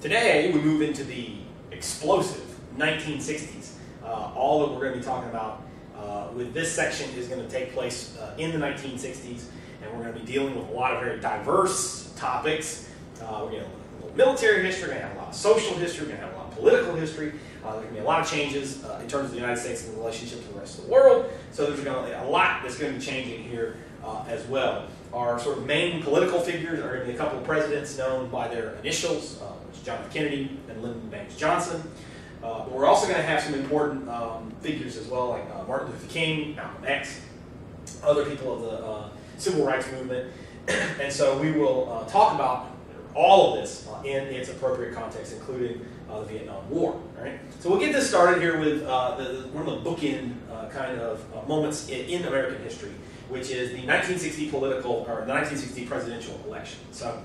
Today, we move into the explosive 1960s. All that we're going to be talking about with this section is going to take place in the 1960s, and we're going to be dealing with a lot of very diverse topics. We're going to have a little military history, we're going to have a lot of social history, we're going to have a lot of political history. There's going to be a lot of changes in terms of the United States and the relationship to the rest of the world. So there's going to be a lot that's going to be changing here as well. Our sort of main political figures are going to be a couple of presidents known by their initials, which is John F. Kennedy and Lyndon Baines Johnson. But we're also going to have some important figures as well, like Martin Luther King, Malcolm X, other people of the civil rights movement. And so we will talk about all of this in its appropriate context, including the Vietnam War. Right? So we'll get this started here with one of the bookend kind of moments in American history, which is the 1960 presidential election. So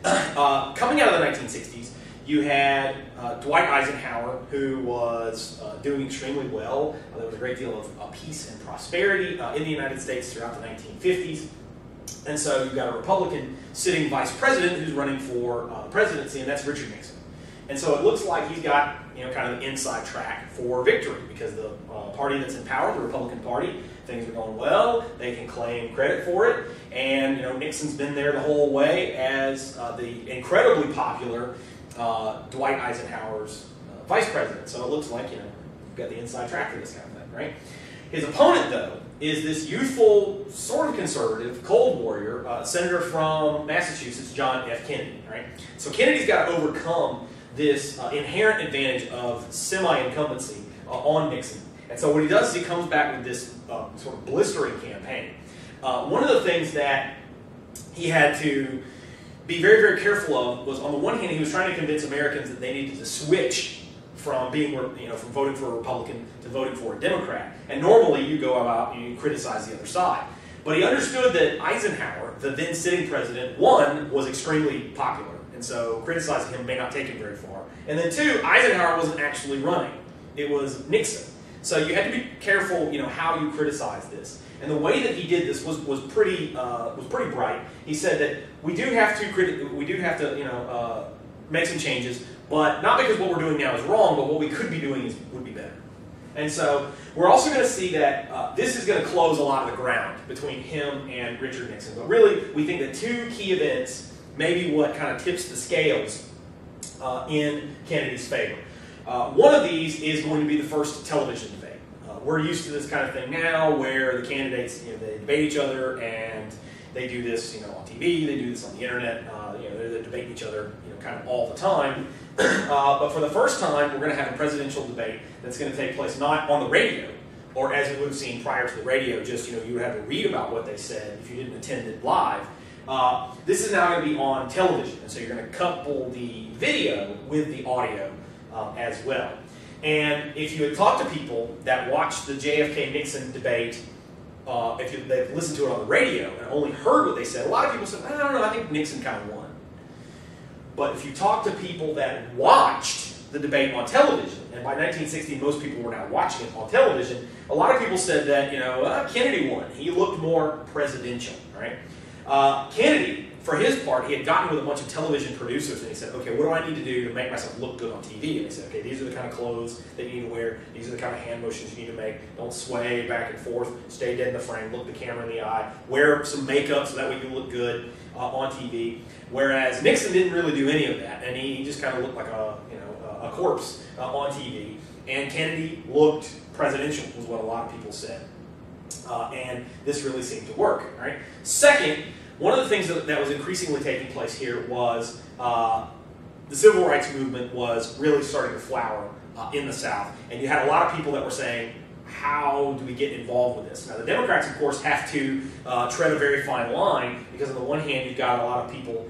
coming out of the 1960s, you had Dwight Eisenhower, who was doing extremely well. There was a great deal of peace and prosperity in the United States throughout the 1950s. And so you've got a Republican sitting vice president who's running for the presidency, and that's Richard Nixon. And so it looks like he's got kind of an inside track for victory, because the party that's in power, the Republican Party, things are going well. They can claim credit for it, and Nixon's been there the whole way as the incredibly popular Dwight Eisenhower's vice president. So it looks like you've got the inside track for this kind of thing, right? His opponent, though, is this youthful, sort of conservative, cold warrior, senator from Massachusetts, John F. Kennedy, right? So Kennedy's got to overcome this inherent advantage of semi-incumbency on Nixon. And so what he does is he comes back with this sort of blistering campaign. One of the things that he had to be very, very careful of was, on the one hand, he was trying to convince Americans that they needed to switch from from voting for a Republican to voting for a Democrat. And normally you go about and you criticize the other side. But he understood that Eisenhower, the then sitting president, one, was extremely popular. And so criticizing him may not take him very far. And then two, Eisenhower wasn't actually running. It was Nixon. So you had to be careful, how you criticize this. And the way that he did this was pretty bright. He said that we do have to make some changes, but not because what we're doing now is wrong, but what we could be doing would be better. And so we're also going to see that this is going to close a lot of the ground between him and Richard Nixon. But really, we think that two key events may be what kind of tips the scales in Kennedy's favor. One of these is going to be the first television debate. We're used to this kind of thing now, where the candidates they debate each other, and they do this on TV, they do this on the internet. They're debating each other kind of all the time. But for the first time, we're going to have a presidential debate that's going to take place not on the radio, or as we would have seen prior to the radio, just you would have to read about what they said if you didn't attend it live. This is now going to be on television, and so you're going to couple the video with the audio as well. And if you had talked to people that watched the JFK-Nixon debate, if they've listened to it on the radio and only heard what they said, a lot of people said, I don't know, I think Nixon kind of won. But if you talk to people that watched the debate on television, and by 1960 most people were now watching it on television, a lot of people said that Kennedy won. He looked more presidential, right? Kennedy, for his part, he had gotten with a bunch of television producers, and he said, okay, what do I need to do to make myself look good on TV? And they said, okay, these are the kind of clothes that you need to wear. These are the kind of hand motions you need to make. Don't sway back and forth. Stay dead in the frame. Look the camera in the eye. Wear some makeup so that way you look good on TV. Whereas Nixon didn't really do any of that, and he just kind of looked like a corpse on TV. And Kennedy looked presidential, was what a lot of people said. And this really seemed to work. Right? Second, one of the things that was increasingly taking place here was the civil rights movement was really starting to flower in the South. And you had a lot of people that were saying, how do we get involved with this? Now, the Democrats, of course, have to tread a very fine line, because on the one hand, you've got a lot of people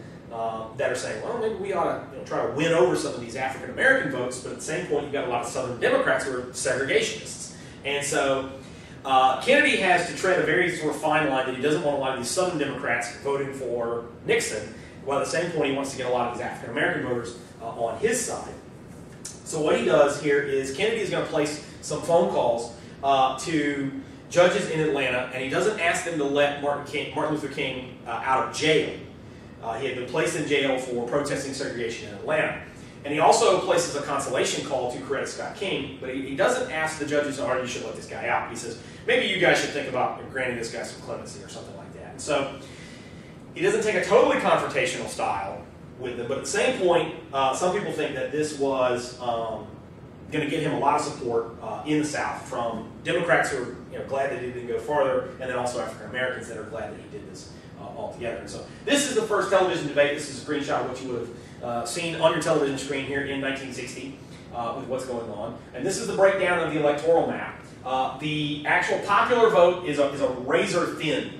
that are saying, well, maybe we ought to try to win over some of these African-American votes, but at the same point, you've got a lot of Southern Democrats who are segregationists. And so Kennedy has to tread a very sort of fine line that he doesn't want a lot of these Southern Democrats voting for Nixon, while at the same point he wants to get a lot of these African-American voters on his side. So what he does here is Kennedy is going to place some phone calls to judges in Atlanta, and he doesn't ask them to let Martin Luther King out of jail. He had been placed in jail for protesting segregation in Atlanta. And he also places a consolation call to credit Scott King, but he doesn't ask the judges, oh, you should let this guy out. He says, maybe you guys should think about granting this guy some clemency or something like that. And so he doesn't take a totally confrontational style with them, but at the same point, some people think that this was going to get him a lot of support in the South from Democrats who are glad that he didn't go farther, and then also African Americans that are glad that he did this altogether. And so this is the first television debate. This is a screenshot of what you would have seen on your television screen here in 1960 with what's going on. And this is the breakdown of the electoral map. The actual popular vote is a razor-thin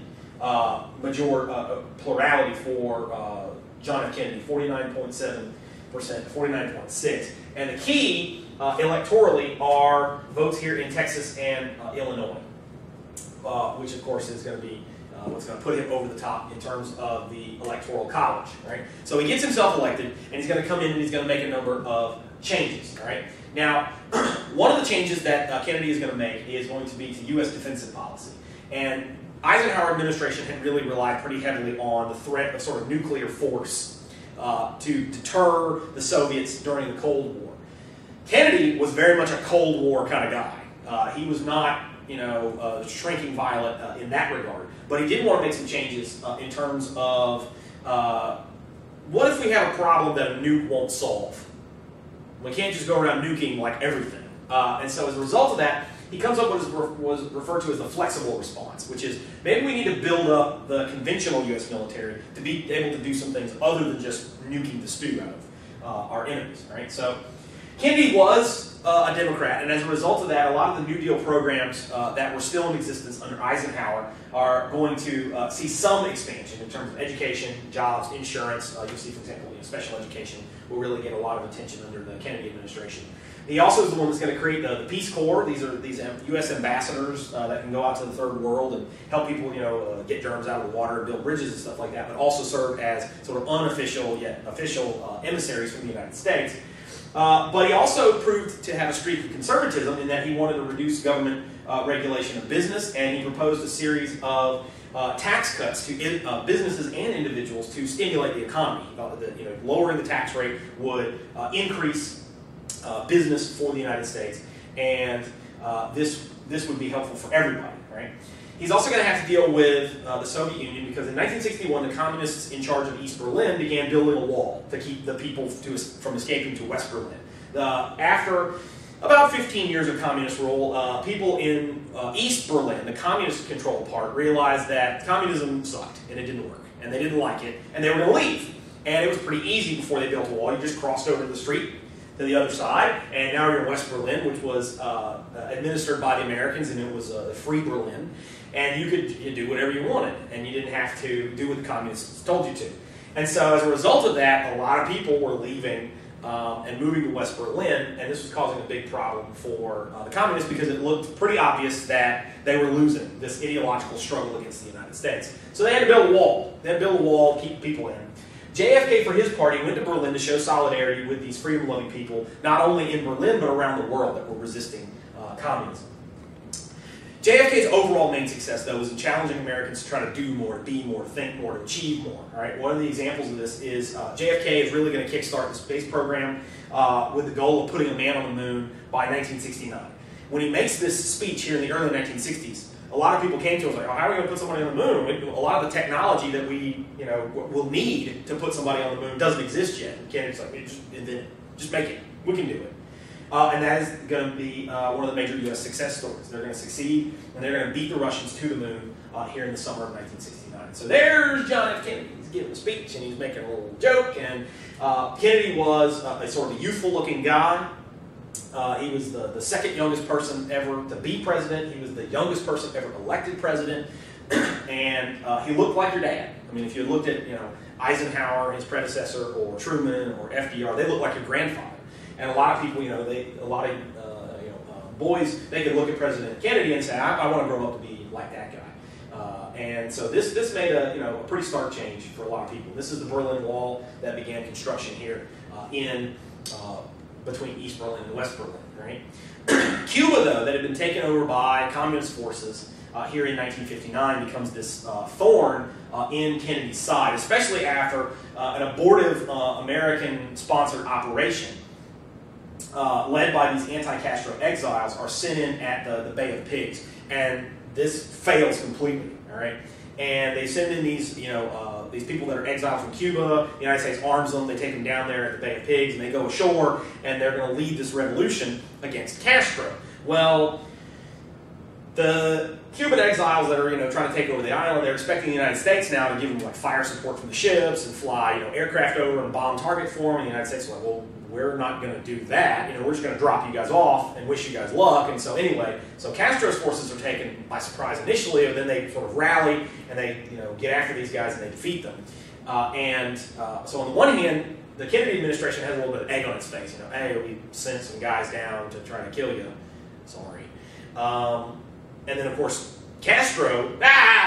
plurality for John F. Kennedy, 49.7% to 49.6%. And the key electorally are votes here in Texas and Illinois, which of course is going to be what's going to put him over the top in terms of the electoral college, right? So he gets himself elected, and he's going to come in and he's going to make a number of changes, all right? Now, one of the changes that Kennedy is going to make is going to be to U.S. defensive policy. And Eisenhower administration had really relied pretty heavily on the threat of sort of nuclear force to deter the Soviets during the Cold War. Kennedy was very much a Cold War kind of guy. He was not, shrinking violet in that regard. But he did want to make some changes in terms of what if we have a problem that a nuke won't solve? We can't just go around nuking like everything. And so as a result of that, he comes up with what was referred to as the flexible response, which is maybe we need to build up the conventional U.S. military to be able to do some things other than just nuking the stew out of our enemies, right? So Kennedy was a Democrat, and as a result of that, a lot of the New Deal programs that were still in existence under Eisenhower are going to see some expansion in terms of education, jobs, insurance. You'll see, for example, special education will really get a lot of attention under the Kennedy administration. He also is the one that's going to create the Peace Corps. These are these U.S. ambassadors that can go out to the third world and help people, get germs out of the water and build bridges and stuff like that, but also serve as sort of unofficial yet official emissaries from the United States. But he also proved to have a streak of conservatism in that he wanted to reduce government regulation of business, and he proposed a series of tax cuts to businesses and individuals to stimulate the economy. Lowering the tax rate would increase business for the United States, and this would be helpful for everybody, right? He's also going to have to deal with the Soviet Union because in 1961, the communists in charge of East Berlin began building a wall to keep the people from escaping to West Berlin. After about 15 years of communist rule, people in East Berlin, the communist-controlled part, realized that communism sucked and it didn't work, and they didn't like it, and they were going to leave. And it was pretty easy before they built a wall. You just crossed over to the street to the other side, and now you're in West Berlin, which was administered by the Americans, and it was a free Berlin. And you could do whatever you wanted, and you didn't have to do what the communists told you to. And so as a result of that, a lot of people were leaving and moving to West Berlin, and this was causing a big problem for the communists because it looked pretty obvious that they were losing this ideological struggle against the United States. So they had to build a wall. They had to build a wall to keep people in. JFK, for his party, went to Berlin to show solidarity with these freedom-loving people, not only in Berlin, but around the world that were resisting communism. JFK's overall main success, though, was in challenging Americans to try to do more, be more, think more, achieve more. All right? One of the examples of this is JFK is really going to kickstart the space program with the goal of putting a man on the moon by 1969. When he makes this speech here in the early 1960s, a lot of people came to us like, oh, how are we going to put somebody on the moon? A lot of the technology that we will need to put somebody on the moon doesn't exist yet. Kennedy's like, just invent it. Just make it. We can do it. And that is going to be one of the major U.S. success stories. They're going to succeed, and they're going to beat the Russians to the moon here in the summer of 1969. So there's John F. Kennedy. He's giving a speech, and he's making a little joke. And Kennedy was a sort of a youthful-looking guy. He was the second youngest person ever to be president. He was the youngest person ever elected president. And he looked like your dad. I mean, if you looked at Eisenhower, his predecessor, or Truman, or FDR, they looked like your grandfather. And a lot of people, boys, they could look at President Kennedy and say, I want to grow up to be like that guy. And so this made a pretty stark change for a lot of people. This is the Berlin Wall that began construction here between East Berlin and West Berlin, right? Cuba, though, that had been taken over by communist forces, here in 1959 becomes this thorn in Kennedy's side, especially after an abortive American-sponsored operation led by these anti-Castro exiles are sent in at the Bay of Pigs, and this fails completely. All right, and they send in these these people that are exiled from Cuba. The United States arms them. They take them down there at the Bay of Pigs, and they go ashore, and they're going to lead this revolution against Castro. Well, the Cuban exiles that are trying to take over the island, they're expecting the United States now to give them like fire support from the ships and fly aircraft over and bomb targets for them. And the United States is like, well, we're not going to do that. We're just going to drop you guys off and wish you guys luck. And so anyway, so Castro's forces are taken by surprise initially, and then they sort of rally and they get after these guys and they defeat them. So on the one hand, the Kennedy administration has a little bit of egg on its face. Hey, we sent some guys down to try to kill you. Sorry. And then, of course, Castro,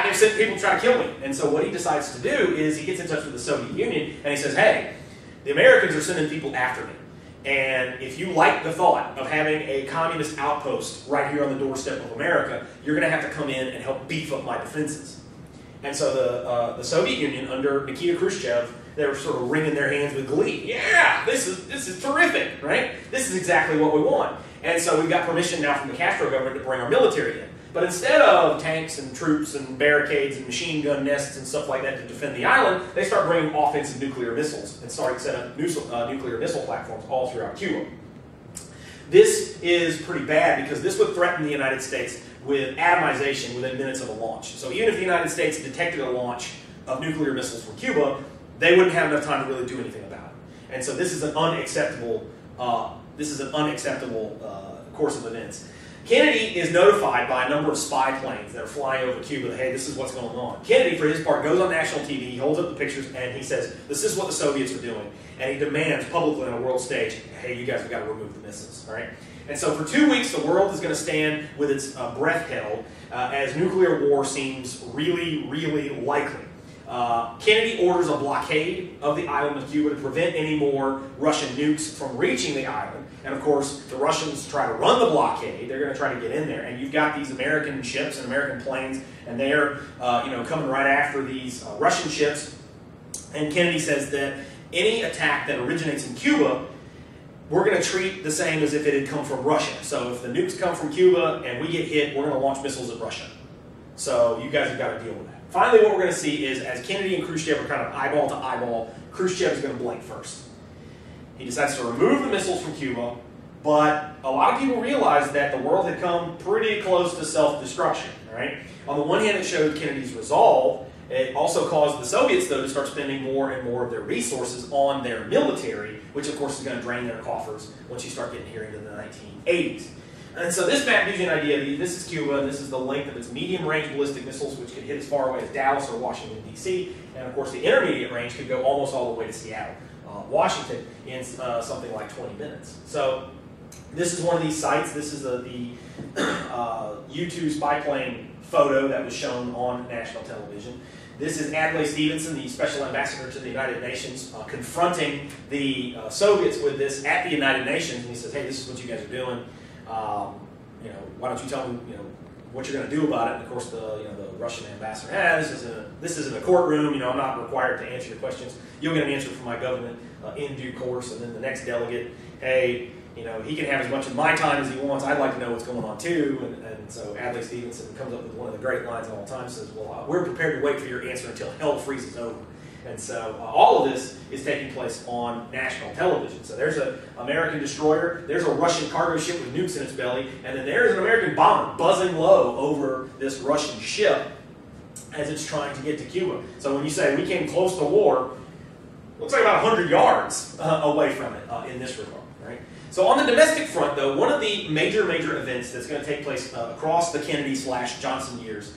they've sent people to try to kill me. And so what he decides to do is he gets in touch with the Soviet Union, and he says, hey, the Americans are sending people after me. And if you like the thought of having a communist outpost right here on the doorstep of America, you're going to have to come in and help beef up my defenses. And so the Soviet Union, under Nikita Khrushchev, they were sort of wringing their hands with glee. Yeah, this is terrific, right? This is exactly what we want. And so we've got permission now from the Castro government to bring our military in. But instead of tanks and troops and barricades and machine gun nests and stuff like that to defend the island, they start bringing offensive nuclear missiles and start setting up nuclear missile platforms all throughout Cuba. This is pretty bad because this would threaten the United States with atomization within minutes of a launch. So even if the United States detected a launch of nuclear missiles from Cuba, they wouldn't have enough time to really do anything about it. And so this is an unacceptable course of events. Kennedy is notified by a number of spy planes that are flying over Cuba that, hey, this is what's going on. Kennedy, for his part, goes on national TV, he holds up the pictures, and he says, this is what the Soviets are doing. And he demands publicly on a world stage, hey, you guys have got to remove the missiles. All right? And so for 2 weeks, the world is going to stand with its breath held as nuclear war seems really, really likely. Kennedy orders a blockade of the island of Cuba to prevent any more Russian nukes from reaching the island. And of course, the Russians try to run the blockade. They're going to try to get in there. And you've got these American ships and American planes, and they're coming right after these Russian ships. And Kennedy says that any attack that originates in Cuba, we're going to treat the same as if it had come from Russia. So if the nukes come from Cuba and we get hit, we're going to launch missiles at Russia. So you guys have got to deal with that. Finally, what we're going to see is as Kennedy and Khrushchev are kind of eyeball to eyeball, Khrushchev is going to blink first. He decides to remove the missiles from Cuba, but a lot of people realized that the world had come pretty close to self-destruction. Right? On the one hand, it showed Kennedy's resolve. It also caused the Soviets, though, to start spending more and more of their resources on their military, which, of course, is going to drain their coffers once you start getting here into the 1980s. And so this map gives you an idea. This is Cuba, and this is the length of its medium-range ballistic missiles, which could hit as far away as Dallas or Washington, D.C. And, of course, the intermediate range could go almost all the way to Seattle, Washington, in something like 20 minutes. So this is one of these sites. This is the U-2 spy plane photo that was shown on national television. This is Adlai Stevenson, the special ambassador to the United Nations, confronting the Soviets with this at the United Nations. And he says, hey, this is what you guys are doing. Why don't you tell me, what you're going to do about it? And of course, the Russian ambassador, this isn't a courtroom. I'm not required to answer your questions. You'll get an answer from my government in due course. And then the next delegate, hey, he can have as much of my time as he wants. I'd like to know what's going on too. And so Adlai Stevenson comes up with one of the great lines of all time. Says, well, we're prepared to wait for your answer until hell freezes over. And so all of this is taking place on national television. So there's an American destroyer, there's a Russian cargo ship with nukes in its belly, and then there's an American bomber buzzing low over this Russian ship as it's trying to get to Cuba. So when you say we came close to war, looks like about 100 yards away from it in this regard. Right? So on the domestic front, though, one of the major events that's going to take place across the Kennedy/Johnson years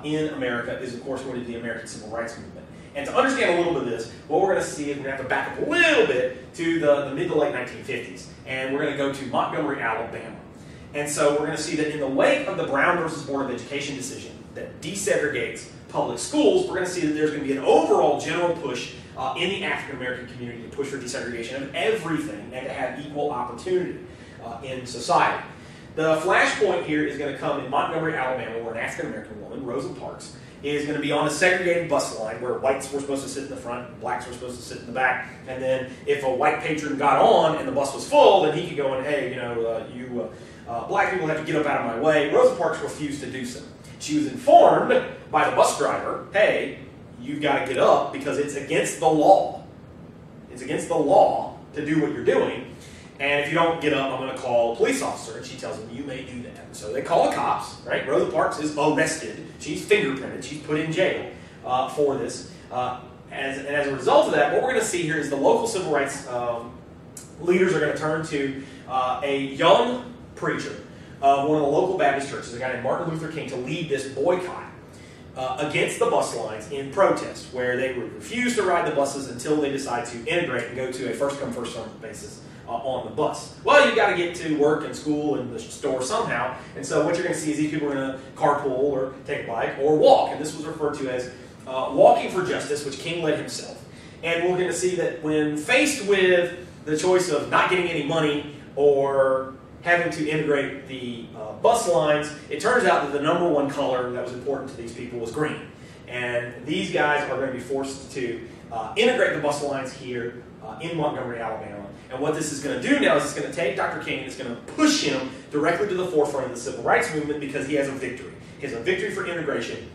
in America is, of course, going to be the American Civil Rights Movement. And to understand a little bit of this, what we're going to see is we're going to have to back up a little bit to the mid to late 1950s. And we're going to go to Montgomery, Alabama. And so we're going to see that in the wake of the Brown versus Board of Education decision that desegregates public schools, we're going to see that there's going to be an overall general push in the African-American community to push for desegregation of everything and to have equal opportunity in society. The flashpoint here is going to come in Montgomery, Alabama, where an African-American woman, Rosa Parks, is going to be on a segregated bus line where whites were supposed to sit in the front, and blacks were supposed to sit in the back, and then if a white patron got on and the bus was full, then he could go and, hey, black people have to get up out of my way. Rosa Parks refused to do so. She was informed by the bus driver, hey, you've got to get up because it's against the law. It's against the law to do what you're doing. And if you don't get up, I'm going to call a police officer. And she tells them, you may do that. So they call the cops, right? Rosa Parks is arrested. She's fingerprinted. She's put in jail for this. And as a result of that, what we're going to see here is the local civil rights leaders are going to turn to a young preacher of one of the local Baptist churches, a guy named Martin Luther King, to lead this boycott against the bus lines in protest, where they would refuse to ride the buses until they decide to integrate and go to a first-come, first-served basis on the bus. Well, you've got to get to work and school and the store somehow, and so what you're going to see is these people are going to carpool or take a bike or walk, and this was referred to as walking for justice, which King led himself. And we're going to see that when faced with the choice of not getting any money or having to integrate the bus lines, it turns out that the number one color that was important to these people was green. And these guys are going to be forced to integrate the bus lines here in Montgomery, Alabama. And what this is going to do now is it's going to take Dr. King and it's going to push him directly to the forefront of the civil rights movement because he has a victory. He has a victory for integration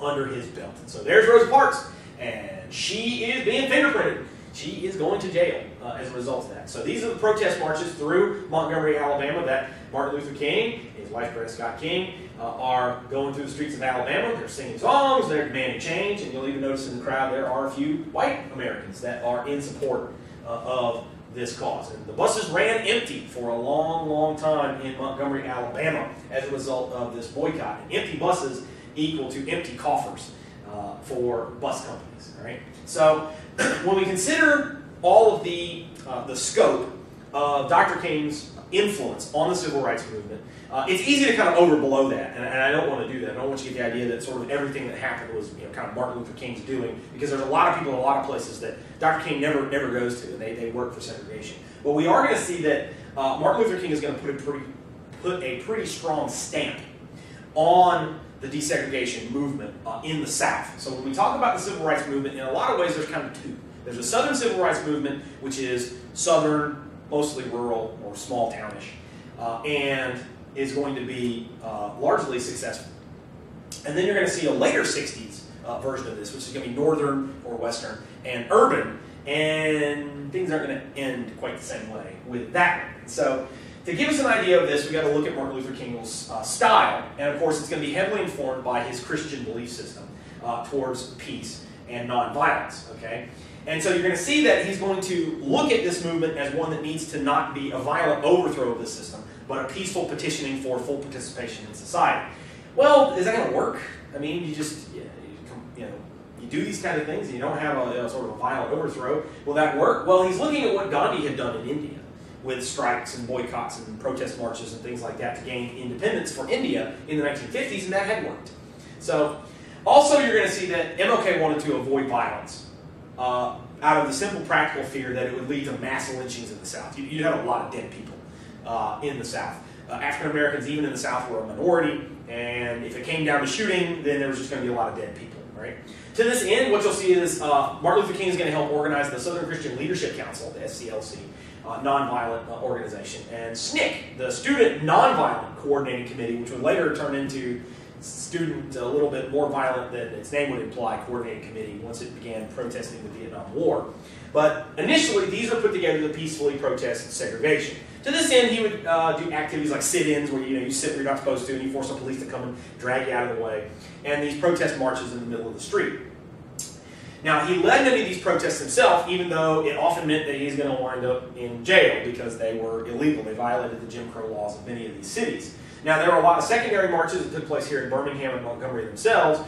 under his belt. And so there's Rosa Parks, and she is being fingerprinted. She is going to jail as a result of that. So these are the protest marches through Montgomery, Alabama that Martin Luther King, his wife Greta Scott King, are going through the streets of Alabama. They're singing songs, they're demanding change, and you'll even notice in the crowd there are a few white Americans that are in support of this cause. And the buses ran empty for a long, long time in Montgomery, Alabama as a result of this boycott. And empty buses equal to empty coffers for bus companies. All right? So when we consider all of the scope of Dr. King's influence on the civil rights movement, it's easy to kind of overblow that, and I don't want to do that. I don't want you to get the idea that sort of everything that happened was kind of Martin Luther King's doing, because there's a lot of people in a lot of places that Dr. King never goes to, and they work for segregation. But we are going to see that Martin Luther King is going to put a pretty strong stamp on the desegregation movement in the South. So when we talk about the civil rights movement, in a lot of ways there's kind of two. There's a Southern civil rights movement, which is Southern, mostly rural or small townish, and is going to be largely successful. And then you're going to see a later 60s version of this, which is going to be Northern or Western and urban, and things aren't going to end quite the same way with that one. So to give us an idea of this, we've got to look at Martin Luther King's style, and of course it's going to be heavily informed by his Christian belief system towards peace and nonviolence. Okay? And so you're going to see that he's going to look at this movement as one that needs to not be a violent overthrow of the system, but a peaceful petitioning for full participation in society. Well, is that going to work? I mean, you just, you do these kind of things and you don't have a sort of a violent overthrow. Will that work? Well, he's looking at what Gandhi had done in India with strikes and boycotts and protest marches and things like that to gain independence for India in the 1950s, and that had worked. So, also you're going to see that MLK wanted to avoid violence out of the simple practical fear that it would lead to mass lynchings in the South. You'd have a lot of dead people in the South. African Americans, even in the South, were a minority, and if it came down to shooting, then there was just going to be a lot of dead people. Right? To this end, what you'll see is Martin Luther King is going to help organize the Southern Christian Leadership Council, the SCLC, nonviolent organization, and SNCC, the Student Nonviolent Coordinating Committee, which would later turn into Student a little bit more violent than its name would imply, Coordinating Committee, once it began protesting the Vietnam War. But initially, these were put together to peacefully protest segregation. To this end, he would do activities like sit-ins, where you sit where you're not supposed to, and you force the police to come and drag you out of the way, and these protest marches in the middle of the street. Now, he led many of these protests himself, even though it often meant that he's going to wind up in jail because they were illegal. They violated the Jim Crow laws of many of these cities. Now, there were a lot of secondary marches that took place here in Birmingham and Montgomery themselves,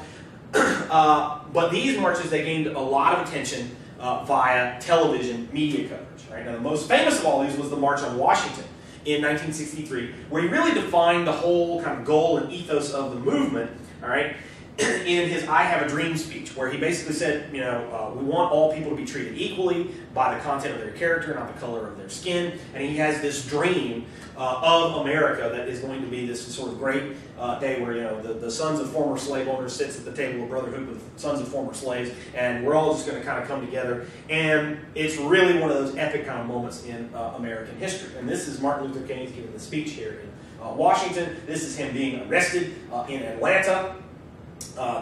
but these marches, they gained a lot of attention via television media coverage. Right? Now, the most famous of all these was the March on Washington in 1963, where he really defined the whole kind of goal and ethos of the movement. All right? in his I Have a Dream speech, where he basically said, we want all people to be treated equally by the content of their character, not the color of their skin. And he has this dream of America that is going to be this sort of great day where, the sons of former slave owners sits at the table of brotherhood with sons of former slaves, and we're all just going to kind of come together. And it's really one of those epic kind of moments in American history. And this is Martin Luther King giving the speech here in Washington. This is him being arrested in Atlanta.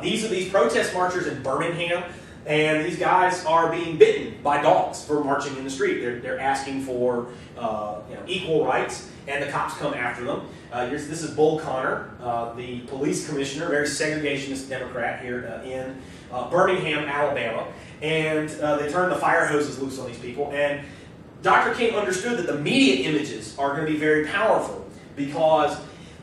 These are these protest marchers in Birmingham, and these guys are being bitten by dogs for marching in the street. They're asking for equal rights, and the cops come after them. This is Bull Connor, the police commissioner, very segregationist Democrat here in Birmingham, Alabama, and they turn the fire hoses loose on these people. And Dr. King understood that the media images are going to be very powerful because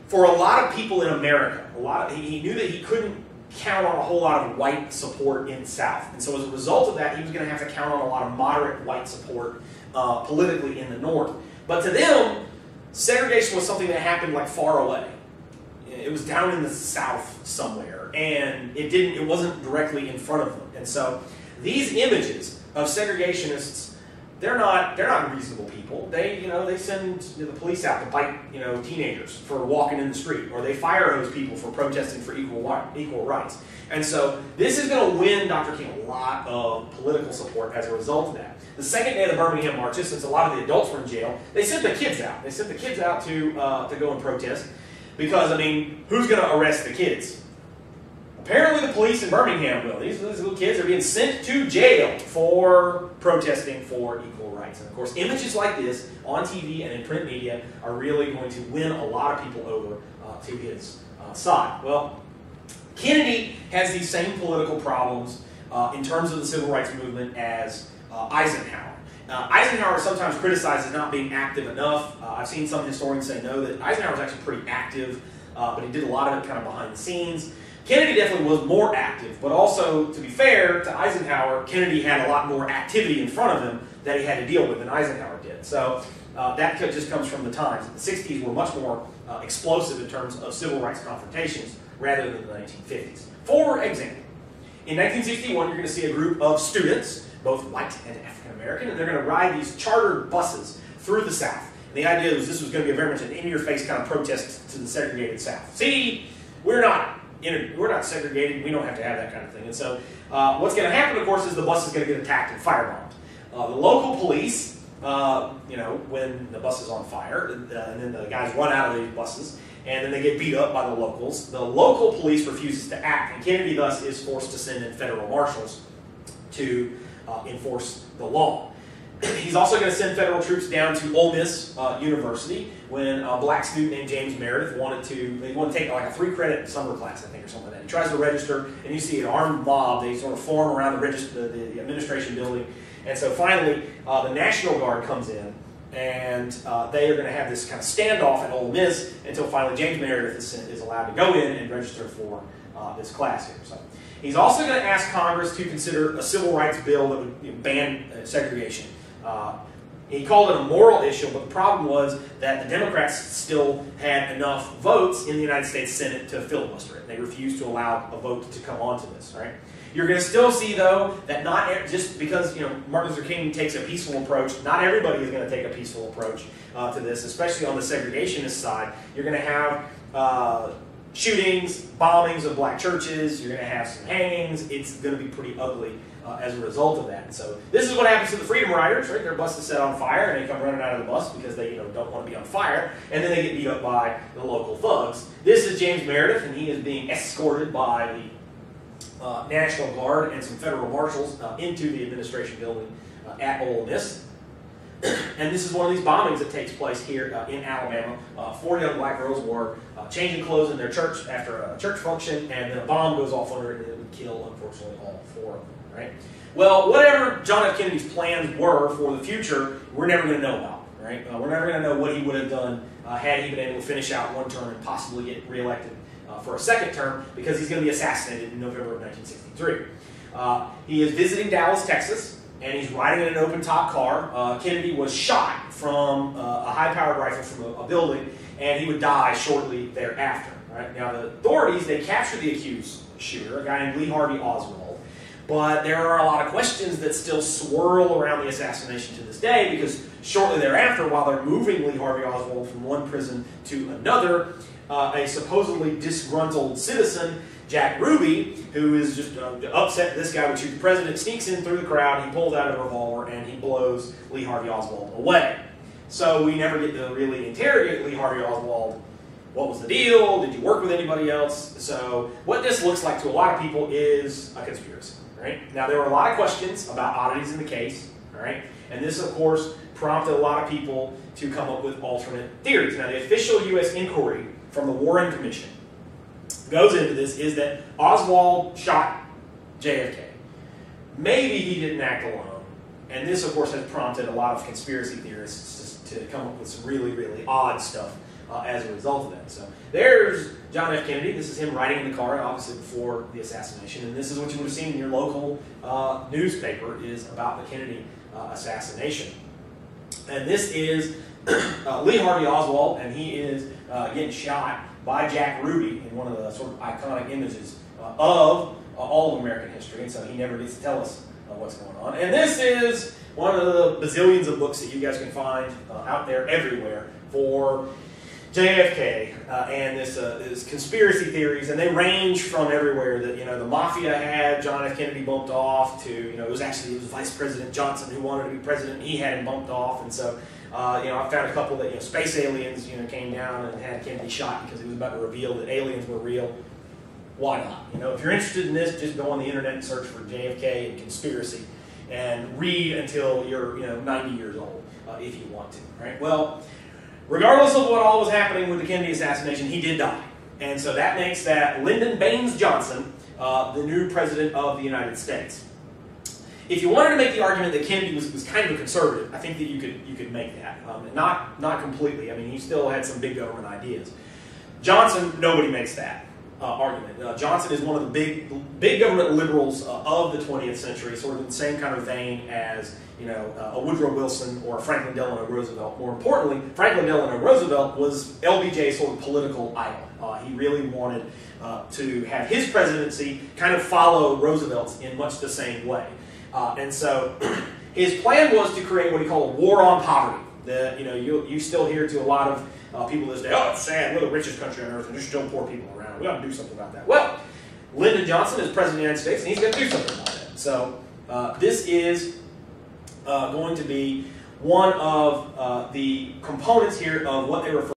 for a lot of people in America, he knew that he couldn't count on a whole lot of white support in the South. And so as a result of that, he was going to have to count on a lot of moderate white support politically in the North. But to them, segregation was something that happened like far away. It was down in the South somewhere, and it wasn't directly in front of them. And so these images of segregationists, they're not reasonable people. They send the police out to bite teenagers for walking in the street, or they fire hose people for protesting for equal rights. And so this is going to win Dr. King a lot of political support as a result of that. The second day of the Birmingham marches, since a lot of the adults were in jail, they sent the kids out. They sent the kids out to go and protest because, who's going to arrest the kids? Apparently the police in Birmingham will. These little kids are being sent to jail for protesting for equal rights. And of course, images like this on TV and in print media are really going to win a lot of people over to his side. Well, Kennedy has these same political problems in terms of the civil rights movement as Eisenhower. Eisenhower is sometimes criticized as not being active enough. I've seen some historians say no, that Eisenhower was actually pretty active, but he did a lot of it kind of behind the scenes. Kennedy definitely was more active, but also, to be fair to Eisenhower, Kennedy had a lot more activity in front of him that he had to deal with than Eisenhower did. So that just comes from the times. The 60s were much more explosive in terms of civil rights confrontations rather than the 1950s. For example, in 1961, you're going to see a group of students, both white and African American, and they're going to ride these chartered buses through the South. And the idea was this was going to be very much an in-your-face kind of protest to the segregated South. See, we're not segregated, we don't have to have that kind of thing. And so what's going to happen, of course, is the bus is going to get attacked and firebombed. The local police, when the bus is on fire, and then the guys run out of these buses, and then they get beat up by the locals. The local police refuses to act, and Kennedy thus is forced to send in federal marshals to enforce the law. He's also going to send federal troops down to Ole Miss University when a black student named James Meredith wanted to take like a 3-credit summer class, I think, or something like that. He tries to register, and you see an armed mob. They sort of form around the administration building. And so finally, the National Guard comes in, and they are going to have this kind of standoff at Ole Miss until finally James Meredith is allowed to go in and register for this class here. So he's also going to ask Congress to consider a civil rights bill that would ban segregation. He called it a moral issue, but the problem was that the Democrats still had enough votes in the United States Senate to filibuster it. They refused to allow a vote to come onto this. Right? You're going to still see, though, that not just because Martin Luther King takes a peaceful approach, not everybody is going to take a peaceful approach to this, especially on the segregationist side. You're going to have shootings, bombings of black churches. You're going to have some hangings. It's going to be pretty ugly as a result of that. And so this is what happens to the Freedom Riders, right? Their bus is set on fire, and they come running out of the bus because they don't want to be on fire, and then they get beat up by the local thugs. This is James Meredith, and he is being escorted by the National Guard and some federal marshals into the administration building at Ole Miss. And this is one of these bombings that takes place here in Alabama. 4 young black girls were changing clothes in their church after a church function, and then a bomb goes off under it, and it would kill, unfortunately, all 4 of them. Right? Well, whatever John F. Kennedy's plans were for the future, we're never going to know about. Right? We're never going to know what he would have done had he been able to finish out one term and possibly get reelected for a second term, because he's going to be assassinated in November of 1963. He is visiting Dallas, Texas, and he's riding in an open-top car. Kennedy was shot from a high-powered rifle from a building, and he would die shortly thereafter. All right? Now, the authorities, they captured the accused shooter, a guy named Lee Harvey Oswald, but there are a lot of questions that still swirl around the assassination to this day, because shortly thereafter, while they're moving Lee Harvey Oswald from one prison to another, a supposedly disgruntled citizen, Jack Ruby, who is just upset this guy would shoot the president, sneaks in through the crowd, he pulls out a revolver, and he blows Lee Harvey Oswald away. So we never get to really interrogate Lee Harvey Oswald. What was the deal? Did you work with anybody else? So what this looks like to a lot of people is a conspiracy. Right? Now, there were a lot of questions about oddities in the case, all right? And this, of course, prompted a lot of people to come up with alternate theories. Now, the official U.S. inquiry from the Warren Commission goes into this is that Oswald shot JFK. Maybe he didn't act alone. And this, of course, has prompted a lot of conspiracy theorists to come up with some really, really odd stuff as a result of that. So there's John F. Kennedy. This is him riding in the car, obviously before the assassination. And this is what you would have seen in your local newspaper, is about the Kennedy assassination. And this is Lee Harvey Oswald, and he is getting shot by Jack Ruby in one of the sort of iconic images of all of American history. And so he never gets to tell us what's going on. And this is one of the bazillions of books that you guys can find out there everywhere for JFK and this conspiracy theories, and they range from everywhere. That the mafia had John F. Kennedy bumped off to it was Vice President Johnson who wanted to be president. He had him bumped off, and so I found a couple that space aliens came down and had Kennedy shot because he was about to reveal that aliens were real. Why not? If you're interested in this, just go on the internet and search for JFK and conspiracy, and read until you're 90 years old if you want to. Right? Well, regardless of what all was happening with the Kennedy assassination, he did die. And so that makes that Lyndon Baines Johnson the new president of the United States. If you wanted to make the argument that Kennedy was kind of a conservative, I think that you could make that. Not completely. I mean, he still had some big government ideas. Johnson, nobody makes that argument. Johnson is one of the big government liberals of the 20th century, sort of in the same kind of vein as a Woodrow Wilson or Franklin Delano Roosevelt. More importantly, Franklin Delano Roosevelt was LBJ's sort of political idol. He really wanted to have his presidency kind of follow Roosevelt's in much the same way. And so his plan was to create what he called a war on poverty. You still hear to a lot of people this day, oh, it's sad, we're the richest country on earth and there's still poor people around. We ought to do something about that. Well, Lyndon Johnson is president of the United States and he's going to do something about that. So this is going to be one of the components here of what they refer